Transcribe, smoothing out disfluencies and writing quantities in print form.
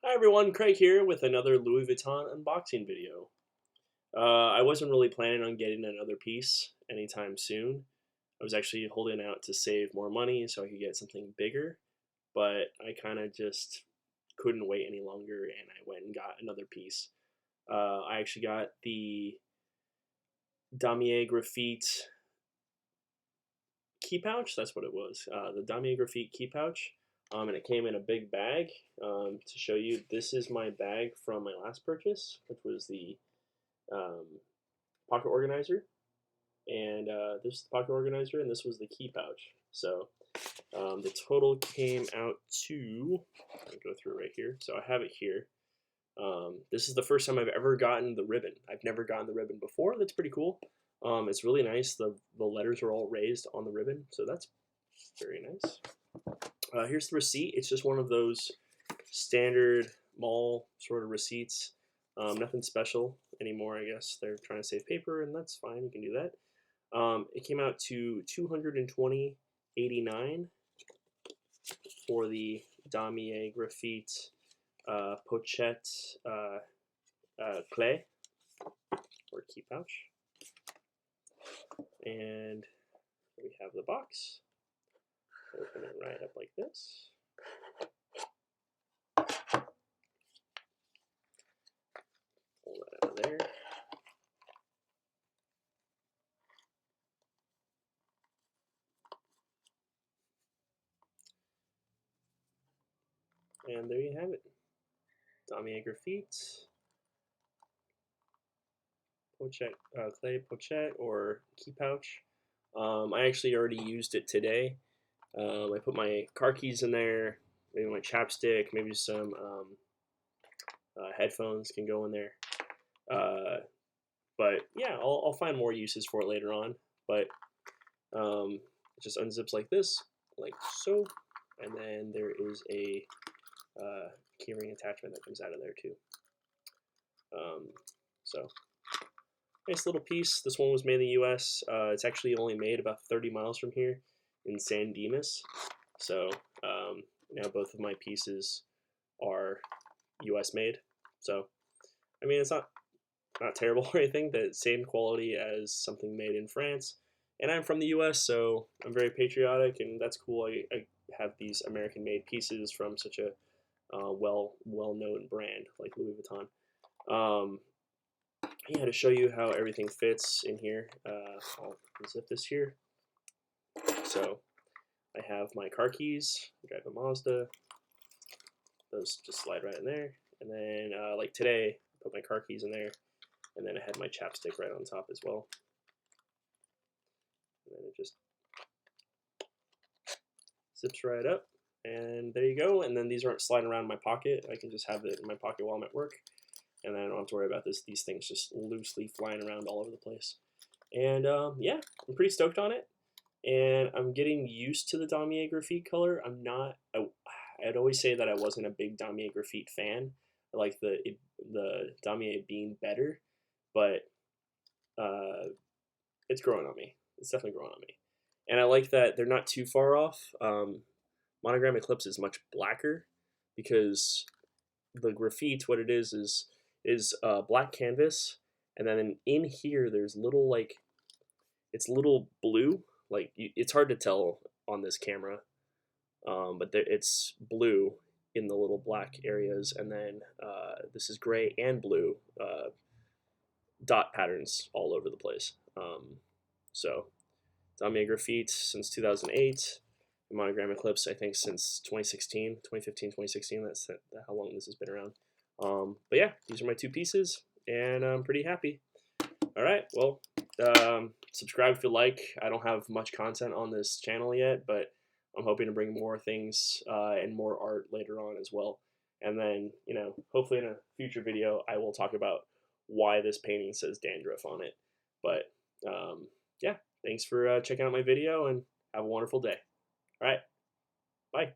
Hi everyone, Craig here with another Louis Vuitton unboxing video. I wasn't really planning on getting another piece anytime soon. I was actually holding out to save more money so I could get something bigger, but I kind of just couldn't wait any longer and I went and got another piece. I actually got the Damier Graphite key pouch, that's what it was, the Damier Graphite key pouch. And it came in a big bag. To show you, this is my bag from my last purchase, which was the um, pocket organizer, and this is the pocket organizer, and this was the key pouch. So the total came out to, I'll go through it right here. So I have it here. This is the first time I've ever gotten the ribbon. I've never gotten the ribbon before. That's pretty cool. It's really nice. The letters are all raised on the ribbon, so that's very nice. Here's the receipt. It's just one of those standard mall sort of receipts. Nothing special anymore, I guess. They're trying to save paper, and that's fine. You can do that. It came out to $220.89 for the Damier Graphite Pochette Clé, or key pouch. And we have the box. Open it right up like this. Pull that out of there. And there you have it. Damier Graphite Pochette, Clay Pochette, or key pouch. I actually already used it today. I put my car keys in there, maybe my chapstick, maybe some headphones can go in there. But yeah, I'll find more uses for it later on. But it just unzips like this, like so, and then there is a keyring attachment that comes out of there too. So nice little piece. This one was made in the U.S. It's actually only made about 30 miles from here in San Dimas. So now both of my pieces are U.S. made. So I mean, it's not terrible or anything. The same quality as something made in France. And I'm from the U.S., so I'm very patriotic, and that's cool. I have these American-made pieces from such a well-known brand like Louis Vuitton. Yeah, to show you how everything fits in here, I'll zip this here. So I have my car keys. I drive a Mazda. Those just slide right in there. And then, like today, I put my car keys in there. And then I had my chapstick right on top as well. And then it just zips right up. And there you go. And then these aren't sliding around in my pocket. I can just have it in my pocket while I'm at work. And then I don't have to worry about these things just loosely flying around all over the place. And yeah, I'm pretty stoked on it. And I'm getting used to the Damier Graphite color. I'd always say that I wasn't a big Damier Graphite fan. I like the Damier being better, but it's growing on me. It's definitely growing on me. And I like that they're not too far off. Monogram Eclipse is much blacker because the graphite, what it is black canvas, and then in here there's little, like, it's little blue, like it's hard to tell on this camera, but it's blue in the little black areas, and then this is gray and blue dot patterns all over the place. So Damier Graphite since 2008, Monogram Eclipse I think since 2016, 2015, 2016. That's how long this has been around. But yeah, these are my two pieces, and I'm pretty happy. All right, well, subscribe if you like. I don't have much content on this channel yet, but I'm hoping to bring more things and more art later on as well. And then, you know, hopefully in a future video, I will talk about why this painting says dandruff on it. But yeah, thanks for checking out my video, and have a wonderful day. All right, bye.